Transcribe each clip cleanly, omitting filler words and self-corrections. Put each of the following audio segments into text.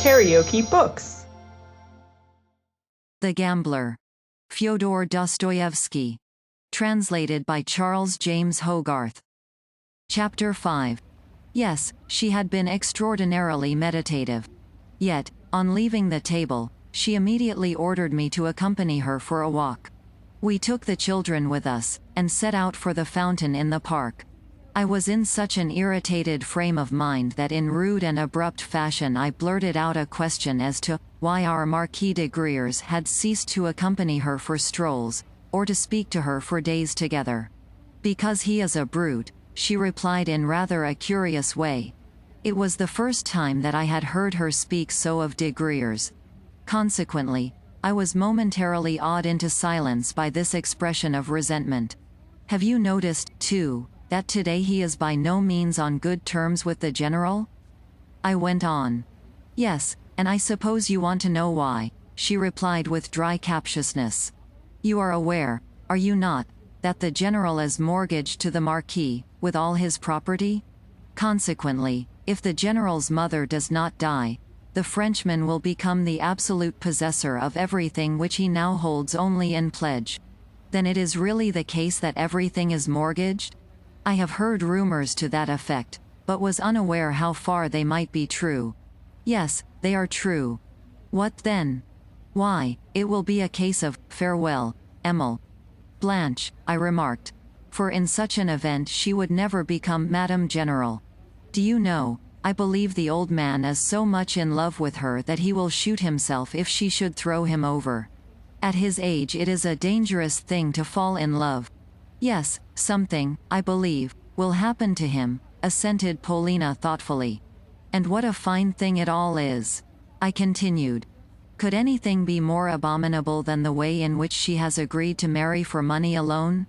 KaraokeBooks. The Gambler. Fyodor Dostoevsky. Translated by Charles James Hogarth. Chapter 5. Yes, she had been extraordinarily meditative. Yet, on leaving the table, she immediately ordered me to accompany her for a walk. We took the children with us, and set out for the fountain in the park. I was in such an irritated frame of mind that in rude and abrupt fashion I blurted out a question as to why our Marquis de Griers had ceased to accompany her for strolls, or to speak to her for days together. "Because he is a brute," she replied in rather a curious way. It was the first time that I had heard her speak so of de Griers. Consequently, I was momentarily awed into silence by this expression of resentment. "Have you noticed, too, that today he is by no means on good terms with the general?" I went on. "Yes, and I suppose you want to know why," she replied with dry captiousness. "You are aware, are you not, that the general is mortgaged to the Marquis, with all his property? Consequently, if the general's mother does not die, the Frenchman will become the absolute possessor of everything which he now holds only in pledge." "Then it is really the case that everything is mortgaged?" "I have heard rumors to that effect, but was unaware how far they might be true." "Yes, they are true." "What then?" "Why, it will be a case of farewell, Emile Blanche," I remarked. For in such an event she would never become Madame General. "Do you know, I believe the old man is so much in love with her that he will shoot himself if she should throw him over. At his age it is a dangerous thing to fall in love." "Yes, something, I believe, will happen to him," assented Paulina thoughtfully. "And what a fine thing it all is," I continued. "Could anything be more abominable than the way in which she has agreed to marry for money alone?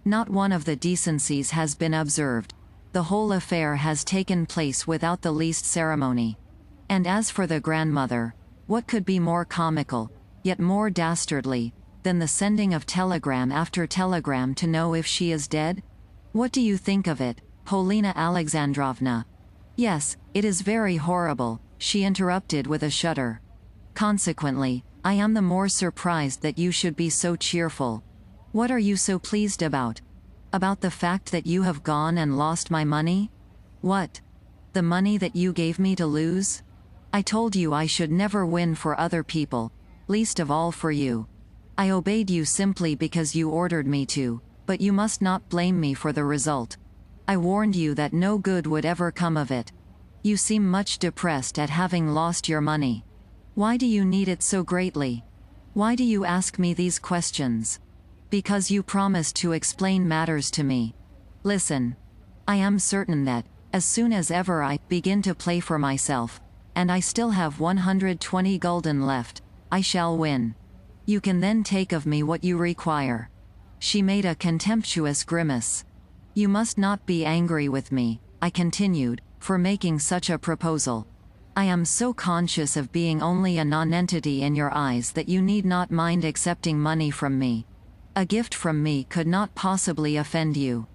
Not one of the decencies has been observed. The whole affair has taken place without the least ceremony. And as for the grandmother, what could be more comical, yet more dastardly, than the sending of telegram after telegram to know if she is dead? What do you think of it, Paulina Alexandrovna?" "Yes, it is very horrible," she interrupted with a shudder. "Consequently, I am the more surprised that you should be so cheerful. What are you so pleased about? About the fact that you have gone and lost my money?" "What? The money that you gave me to lose? I told you I should never win for other people, least of all for you. I obeyed you simply because you ordered me to, but you must not blame me for the result. I warned you that no good would ever come of it. You seem much depressed at having lost your money. Why do you need it so greatly? Why do you ask me these questions?" "Because you promised to explain matters to me. Listen. I am certain that, as soon as ever I begin to play for myself, and I still have 120 gulden left, I shall win. You can then take of me what you require." She made a contemptuous grimace. "You must not be angry with me," I continued, "for making such a proposal. I am so conscious of being only a nonentity in your eyes that you need not mind accepting money from me. A gift from me could not possibly offend you.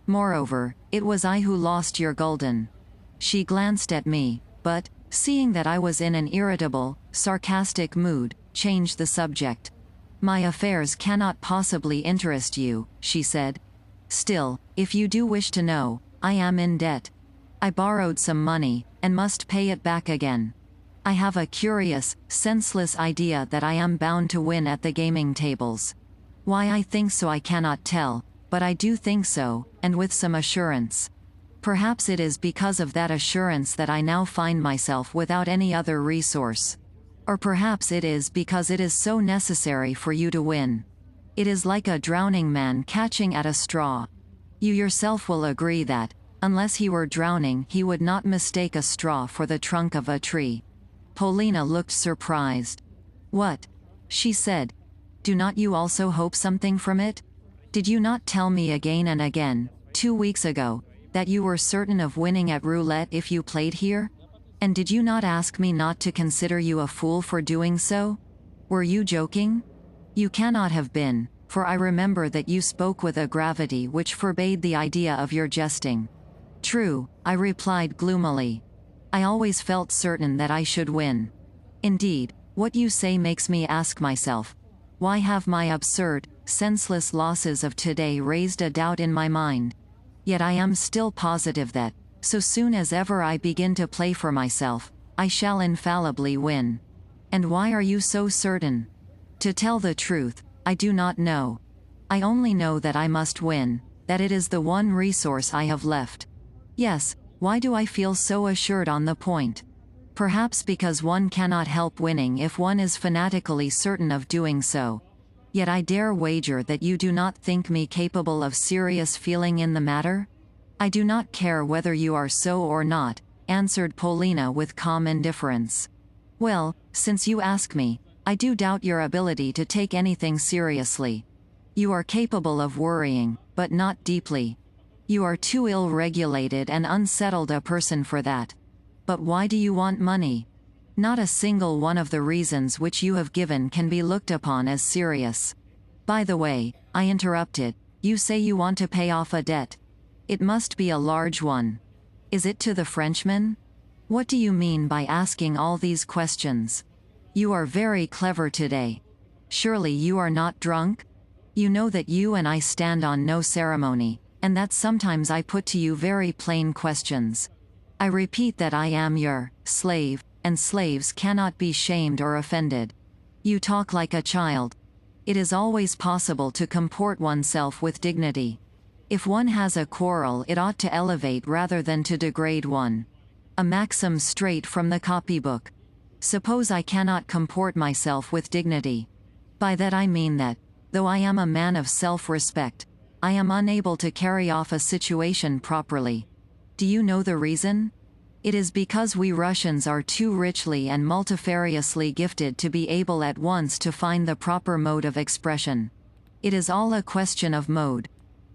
Moreover, it was I who lost your gulden." She glanced at me, but, seeing that I was in an irritable, sarcastic mood, changed the subject. "My affairs cannot possibly interest you," she said. "Still, if you do wish to know, I am in debt. I borrowed some money, and must pay it back again. I have a curious, senseless idea that I am bound to win at the gaming tables. Why I think so I cannot tell, but I do think so, and with some assurance. Perhaps it is because of that assurance that I now find myself without any other resource. Or perhaps it is because it is so necessary for you to win. It is like a drowning man catching at a straw. You yourself will agree that, unless he were drowning, he would not mistake a straw for the trunk of a tree." Paulina looked surprised. "What?" she said. "Do not you also hope something from it? Did you not tell me again and again, 2 weeks ago, that you were certain of winning at roulette if you played here? And did you not ask me not to consider you a fool for doing so? Were you joking? You cannot have been, for I remember that you spoke with a gravity which forbade the idea of your jesting." "True," I replied gloomily. "I always felt certain that I should win. Indeed, what you say makes me ask myself, why have my absurd, senseless losses of today raised a doubt in my mind? Yet I am still positive that, so soon as ever I begin to play for myself, I shall infallibly win. And why are you so certain? To tell the truth, I do not know. I only know that I must win, that it is the one resource I have left. Yes, why do I feel so assured on the point? Perhaps because one cannot help winning if one is fanatically certain of doing so. Yet I dare wager that you do not think me capable of serious feeling in the matter? I do not care whether you are so or not, answered Polina with calm indifference. Well, since you ask me, I do doubt your ability to take anything seriously. You are capable of worrying, but not deeply. You are too ill-regulated and unsettled a person for that. But why do you want money? Not a single one of the reasons which you have given can be looked upon as serious. By the way, I interrupted, you say you want to pay off a debt. It must be a large one. Is it to the Frenchman? What do you mean by asking all these questions? You are very clever today. Surely you are not drunk? You know that you and I stand on no ceremony, and that sometimes I put to you very plain questions. I repeat that I am your slave, and slaves cannot be shamed or offended. You talk like a child. It is always possible to comport oneself with dignity. If one has a quarrel, it ought to elevate rather than to degrade one. A maxim straight from the copybook. Suppose I cannot comport myself with dignity. By that I mean that, though I am a man of self-respect, I am unable to carry off a situation properly. Do you know the reason? It is because we Russians are too richly and multifariously gifted to be able at once to find the proper mode of expression. It is all a question of mode.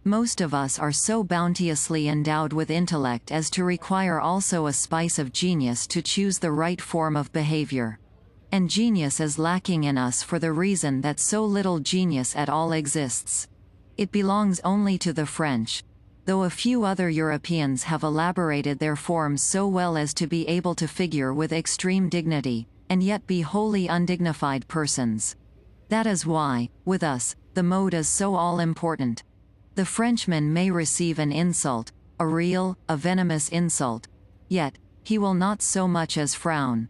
Most of us are so bounteously endowed with intellect as to require also a spice of genius to choose the right form of behavior. And genius is lacking in us for the reason that so little genius at all exists. It belongs only to the French, though a few other Europeans have elaborated their forms so well as to be able to figure with extreme dignity, and yet be wholly undignified persons. That is why, with us, the mode is so all-important. The Frenchman may receive an insult, a real, a venomous insult. Yet, he will not so much as frown.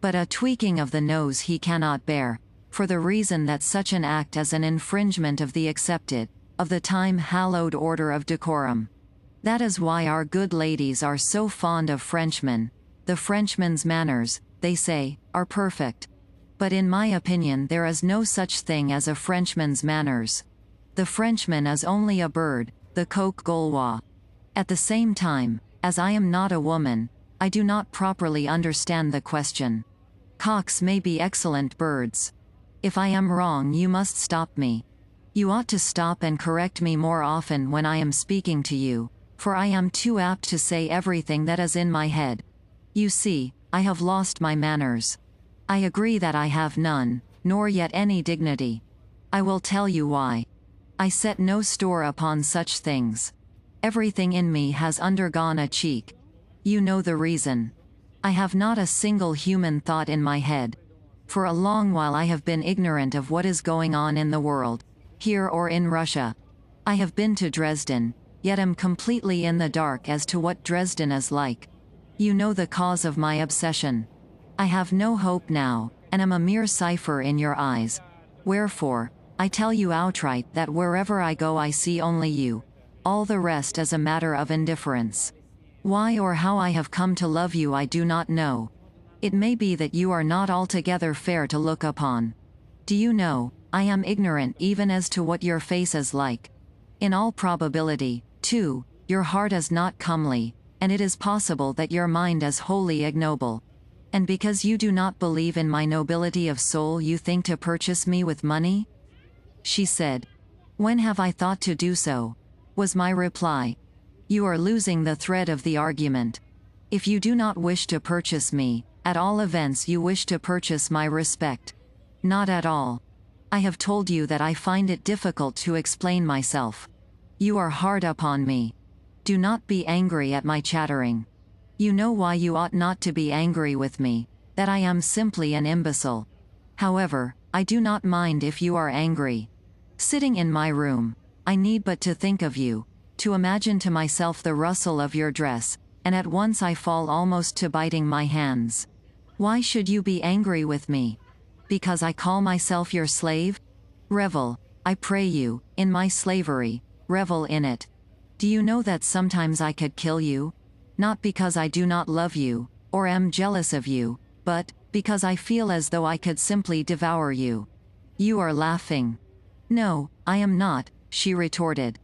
But a tweaking of the nose he cannot bear, for the reason that such an act is an infringement of the accepted, of the time-hallowed order of decorum. That is why our good ladies are so fond of Frenchmen. The Frenchman's manners, they say, are perfect. But in my opinion there is no such thing as a Frenchman's manners. The Frenchman is only a bird, the coq gaulois. At the same time, as I am not a woman, I do not properly understand the question. Cocks may be excellent birds. If I am wrong you must stop me. You ought to stop and correct me more often when I am speaking to you, for I am too apt to say everything that is in my head. You see, I have lost my manners. I agree that I have none, nor yet any dignity. I will tell you why. I set no store upon such things. Everything in me has undergone a check. You know the reason. I have not a single human thought in my head. For a long while I have been ignorant of what is going on in the world, here or in Russia. I have been to Dresden, yet am completely in the dark as to what Dresden is like. You know the cause of my obsession. I have no hope now, and am a mere cipher in your eyes. Wherefore, I tell you outright that wherever I go I see only you. All the rest is a matter of indifference. Why or how I have come to love you I do not know. It may be that you are not altogether fair to look upon. Do you know, I am ignorant even as to what your face is like. In all probability, too, your heart is not comely, and it is possible that your mind is wholly ignoble. And because you do not believe in my nobility of soul you think to purchase me with money? She said. When have I thought to do so? Was my reply. You are losing the thread of the argument. If you do not wish to purchase me, at all events you wish to purchase my respect. Not at all. I have told you that I find it difficult to explain myself. You are hard upon me. Do not be angry at my chattering. You know why you ought not to be angry with me, that I am simply an imbecile. However, I do not mind if you are angry. Sitting in my room, I need but to think of you, to imagine to myself the rustle of your dress, and at once I fall almost to biting my hands. Why should you be angry with me? Because I call myself your slave? Revel, I pray you, in my slavery, revel in it. Do you know that sometimes I could kill you? Not because I do not love you, or am jealous of you, but because I feel as though I could simply devour you. You are laughing. No, I am not, she retorted.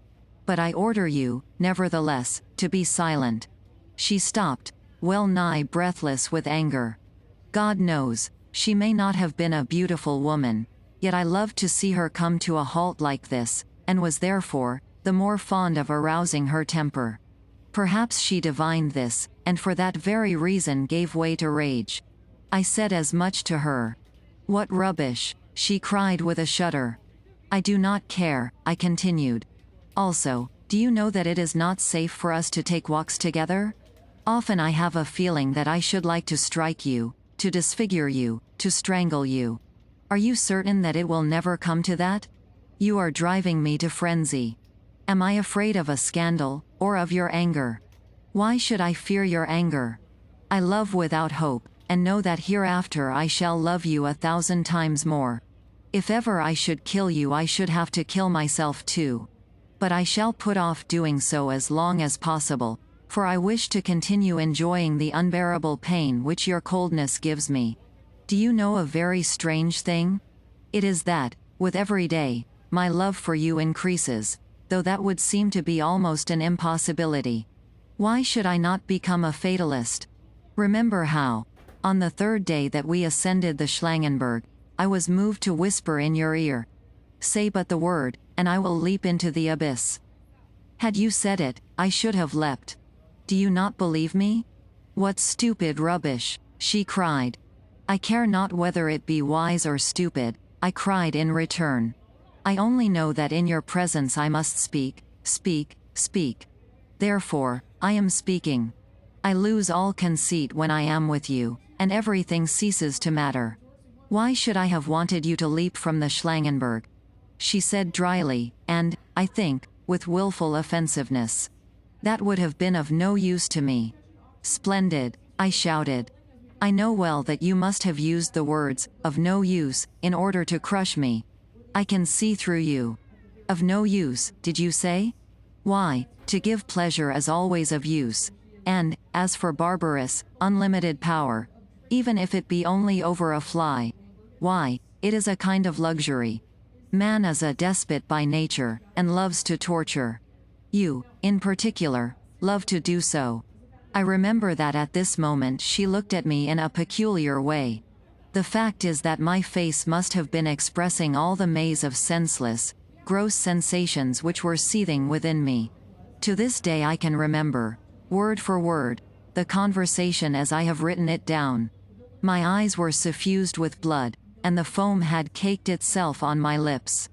But I order you, nevertheless, to be silent. She stopped, well nigh breathless with anger. God knows, she may not have been a beautiful woman, yet I loved to see her come to a halt like this, and was therefore the more fond of arousing her temper. Perhaps she divined this, and for that very reason gave way to rage. I said as much to her. What rubbish, she cried with a shudder. I do not care, I continued. Also, do you know that it is not safe for us to take walks together? Often I have a feeling that I should like to strike you, to disfigure you, to strangle you. Are you certain that it will never come to that? You are driving me to frenzy. Am I afraid of a scandal, or of your anger? Why should I fear your anger? I love without hope, and know that hereafter I shall love you 1,000 times more. If ever I should kill you, I should have to kill myself too. But I shall put off doing so as long as possible, for I wish to continue enjoying the unbearable pain which your coldness gives me. Do you know a very strange thing? It is that, with every day, my love for you increases, though that would seem to be almost an impossibility. Why should I not become a fatalist? Remember how, on the third day that we ascended the Schlangenberg, I was moved to whisper in your ear, "Say but the word, and I will leap into the abyss." Had you said it, I should have leapt. Do you not believe me? What stupid rubbish, she cried. I care not whether it be wise or stupid, I cried in return. I only know that in your presence I must speak, speak, speak. Therefore, I am speaking. I lose all conceit when I am with you, and everything ceases to matter. Why should I have wanted you to leap from the Schlangenberg? She said dryly, and, I think, with willful offensiveness. That would have been of no use to me. Splendid, I shouted. I know well that you must have used the words, of no use, in order to crush me. I can see through you. Of no use, did you say? Why, to give pleasure is always of use. And, as for barbarous, unlimited power, even if it be only over a fly, why, it is a kind of luxury. Man is a despot by nature, and loves to torture. You, in particular, love to do so. I remember that at this moment she looked at me in a peculiar way. The fact is that my face must have been expressing all the maze of senseless, gross sensations which were seething within me. To this day I can remember, word for word, the conversation as I have written it down. My eyes were suffused with blood, and the foam had caked itself on my lips.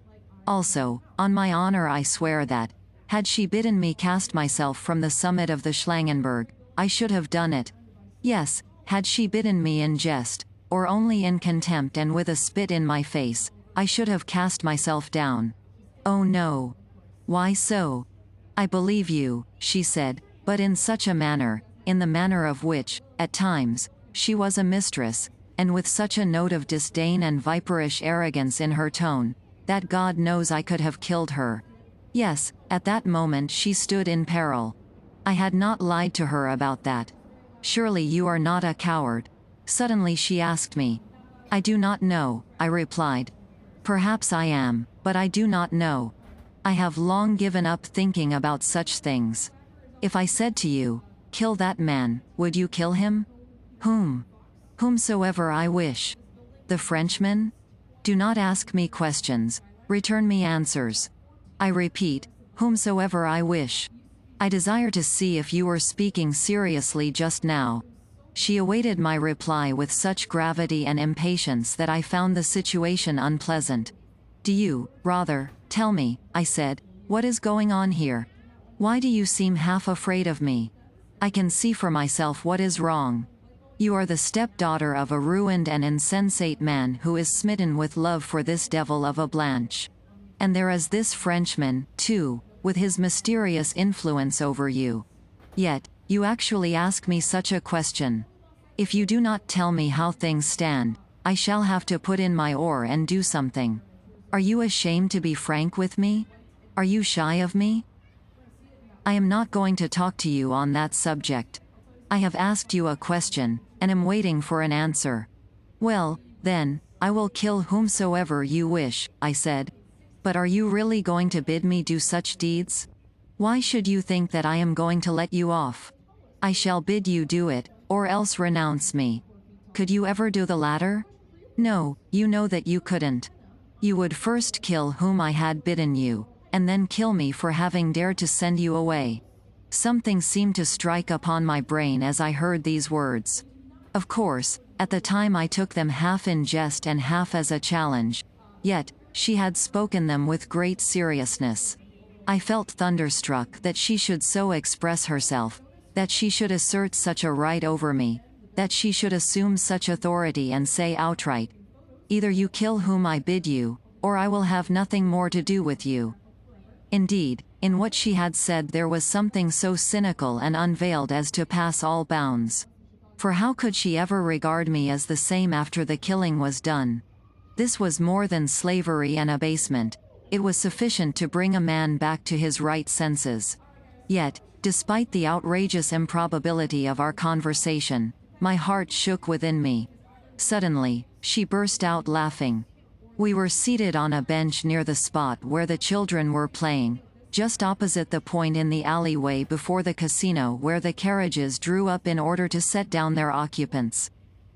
Also, on my honor I swear that, had she bidden me cast myself from the summit of the Schlangenberg, I should have done it. Yes, had she bidden me in jest, or only in contempt and with a spit in my face, I should have cast myself down. Oh no. Why so? I believe you, she said, but in such a manner, in the manner of which, at times, she was a mistress, and with such a note of disdain and viperish arrogance in her tone, that God knows I could have killed her. Yes, at that moment she stood in peril. I had not lied to her about that. Surely you are not a coward? Suddenly she asked me. I do not know, I replied. Perhaps I am, but I do not know. I have long given up thinking about such things. If I said to you, kill that man, would you kill him? Whom? Whomsoever I wish. The Frenchman? Do not ask me questions, return me answers. I repeat, whomsoever I wish. I desire to see if you were speaking seriously just now. She awaited my reply with such gravity and impatience that I found the situation unpleasant. Do you, rather, tell me, I said, what is going on here? Why do you seem half afraid of me? I can see for myself what is wrong. You are the stepdaughter of a ruined and insensate man who is smitten with love for this devil of a Blanche. And there is this Frenchman, too, with his mysterious influence over you. Yet, you actually ask me such a question. If you do not tell me how things stand, I shall have to put in my oar and do something. Are you ashamed to be frank with me? Are you shy of me? I am not going to talk to you on that subject. I have asked you a question, and am waiting for an answer. Well, then, I will kill whomsoever you wish, I said. But are you really going to bid me do such deeds? Why should you think that I am going to let you off? I shall bid you do it, or else renounce me. Could you ever do the latter? No, you know that you couldn't. You would first kill whom I had bidden you, and then kill me for having dared to send you away. Something seemed to strike upon my brain as I heard these words. Of course, at the time I took them half in jest and half as a challenge. Yet, she had spoken them with great seriousness. I felt thunderstruck that she should so express herself, that she should assert such a right over me, that she should assume such authority and say outright, "Either you kill whom I bid you, or I will have nothing more to do with you." Indeed, in what she had said there was something so cynical and unveiled as to pass all bounds. For how could she ever regard me as the same after the killing was done? This was more than slavery and abasement. It was sufficient to bring a man back to his right senses. Yet, despite the outrageous improbability of our conversation, my heart shook within me. Suddenly, she burst out laughing. We were seated on a bench near the spot where the children were playing, just opposite the point in the alleyway before the casino where the carriages drew up in order to set down their occupants.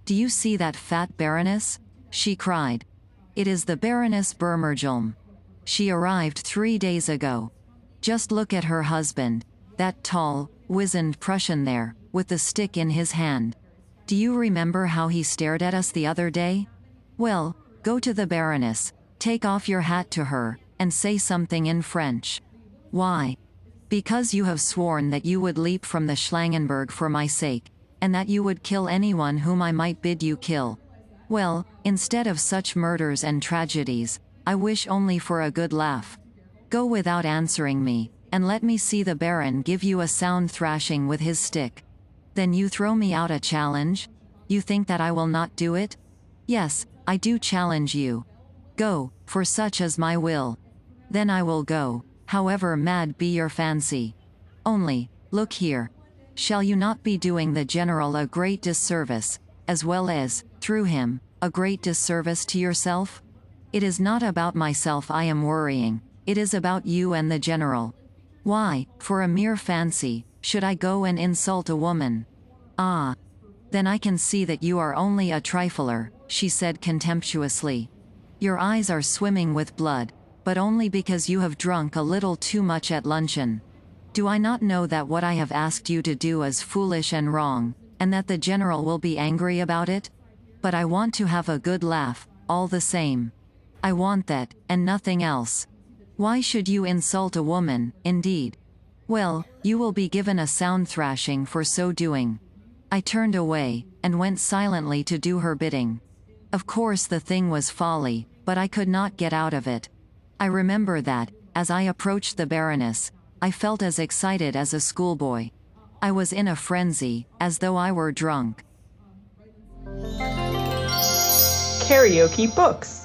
"Do you see that fat Baroness?" she cried. "It is the Baroness Bermergelm. She arrived 3 days ago. Just look at her husband, that tall, wizened Prussian there, with the stick in his hand. Do you remember how he stared at us the other day? Well, go to the Baroness, take off your hat to her, and say something in French. Why? Because you have sworn that you would leap from the Schlangenberg for my sake, and that you would kill anyone whom I might bid you kill. Well, instead of such murders and tragedies, I wish only for a good laugh. Go without answering me, and let me see the Baron give you a sound thrashing with his stick. Then you throw me out a challenge? You think that I will not do it? Yes, I do challenge you. Go, for such is my will. Then I will go, however mad be your fancy. Only, look here. Shall you not be doing the General a great disservice, as well as, through him, a great disservice to yourself? It is not about myself I am worrying, it is about you and the General. Why, for a mere fancy, should I go and insult a woman? Ah! Then I can see that you are only a trifler, she said contemptuously. Your eyes are swimming with blood, but only because you have drunk a little too much at luncheon. Do I not know that what I have asked you to do is foolish and wrong, and that the General will be angry about it? But I want to have a good laugh, all the same. I want that, and nothing else. Why should you insult a woman, indeed? Well, you will be given a sound thrashing for so doing. I turned away, and went silently to do her bidding. Of course the thing was folly, but I could not get out of it. I remember that, as I approached the Baroness, I felt as excited as a schoolboy. I was in a frenzy, as though I were drunk. KaraokeBooks.